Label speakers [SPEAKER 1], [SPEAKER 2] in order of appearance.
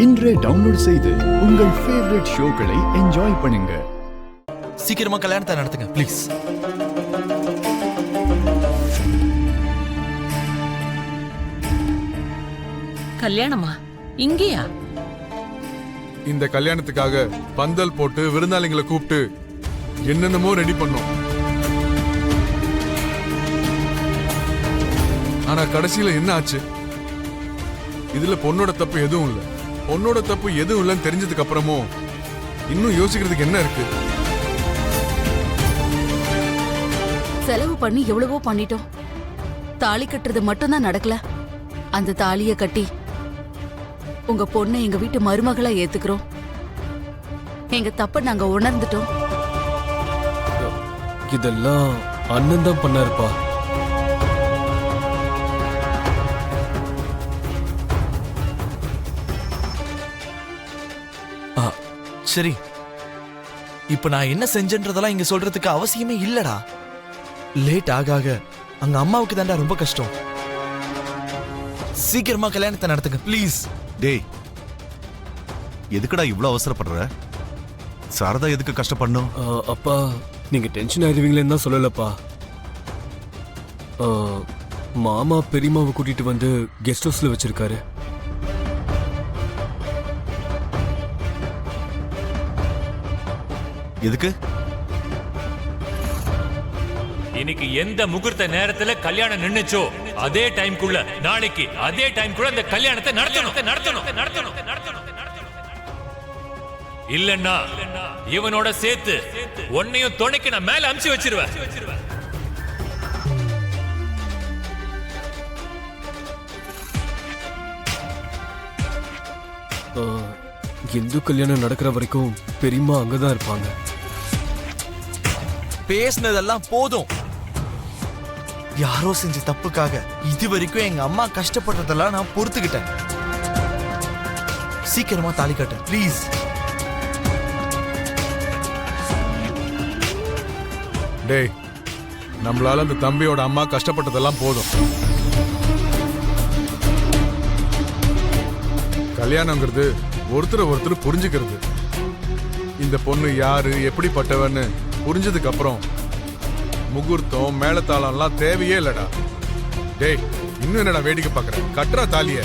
[SPEAKER 1] இன்றே டவுன்லோட் செய்து உங்கள் ஃபேவரட் ஷோக்களை என்ஜாய் பண்ணுங்க.
[SPEAKER 2] சீக்கிரமா கல்யாணத்தை நடத்துங்க ப்ளீஸ்.
[SPEAKER 3] கல்யாணமா? இங்கேயா?
[SPEAKER 4] இந்த கல்யாணத்துக்காக பந்தல் போட்டு விருந்தாளிங்களை கூப்பிட்டு என்னென்னமோ ரெடி பண்ணோம். ஆனா கடைசியில என்ன ஆச்சு? இதுல பொண்ணோட தப்பு எதுவும் இல்ல. பொண்ணோட தப்பு எதுவும் இல்லைன்னு தெரிஞ்சதுக்கு அப்புறமும் இன்னும் யோசிக்கிறதுக்கு என்ன இருக்கு?
[SPEAKER 5] செலவு பண்ணி எவ்வளவோ பண்ணிட்டோம். தாலி கட்டுறது மட்டும்தான் நடக்கல. அந்த தாலிய கட்டி உங்க பொண்ணை எங்க வீட்டு மருமகளா ஏத்துக்கிறோம். எங்க தப்ப நாங்க உணர்ந்துட்டோம்.
[SPEAKER 6] இதெல்லாம் அண்ணன் தான் பண்ணாருப்பா.
[SPEAKER 2] சரி, இப்ப நான் என்ன செஞ்சேன்றதெல்லாம் இங்க சொல்றதுக்கு அவசியமே இல்லடா. லேட் ஆக ஆக அங்க அம்மாவுக்கு தாண்டா ரொம்ப கஷ்டம். சீக்கிரமா கல்யாணத்தை நடத்துங்க ப்ளீஸ்.
[SPEAKER 7] டேய், எதுக்குடா இவ்வளவு அவசரப்படுற? சாரதா எதுக்கு கஷ்டப்படணும்?
[SPEAKER 6] அப்பா, நீங்க டென்ஷன் ஆயிடுவீங்களேன்னு தான் சொல்லலப்பா. மாமா பெரியமாவை கூட்டிட்டு வந்து கெஸ்ட் ஹவுஸ்ல வச்சிருக்காரு.
[SPEAKER 7] எதுக்கு?
[SPEAKER 8] இன்னைக்கு எந்த முகூர்த்த நேரத்துல கல்யாணம் நின்னுச்சோ அதே டைம்க்குள்ள நாளைக்கு அதே டைம்க்குள்ள அந்த கல்யாணத்தை நடத்தணும். இல்லன்னா இவனோட சேர்த்து உன்னையும் துணைக்கு நான் மேல அமுச்சு வச்சிருவேன்.
[SPEAKER 6] இந்து கல்யாணம் நடக்கிற வரைக்கும் பெரியம்மா அங்கதான் இருப்பாங்க.
[SPEAKER 2] பேசினதெல்லாம் போதும். யாரோ செஞ்ச தப்புக்காக இது வரைக்கும் எங்க அம்மா கஷ்டப்படுறதெல்லாம் நான் பொறுத்துக்கிட்டேன். சீக்கிரமா தாலி கட்ட ப்ளீஸ்.
[SPEAKER 4] டேய், நம்மளால அந்த தம்பியோட அம்மா கஷ்டப்பட்டதெல்லாம் போதும். கல்யாணங்கிறது ஒருத்தர் புரிஞ்சுக்கிறது. இந்த பொண்ணு யாரு எப்படிப்பட்டவன்னு புரிஞ்சதுக்கு அப்புறம் முகூர்த்தம் மேளதாளம்லாம் தேவையே இல்லடா. டேய், இன்னும் என்னடா வேடிக்கை பாக்குற? கட்டுறா தாலிய.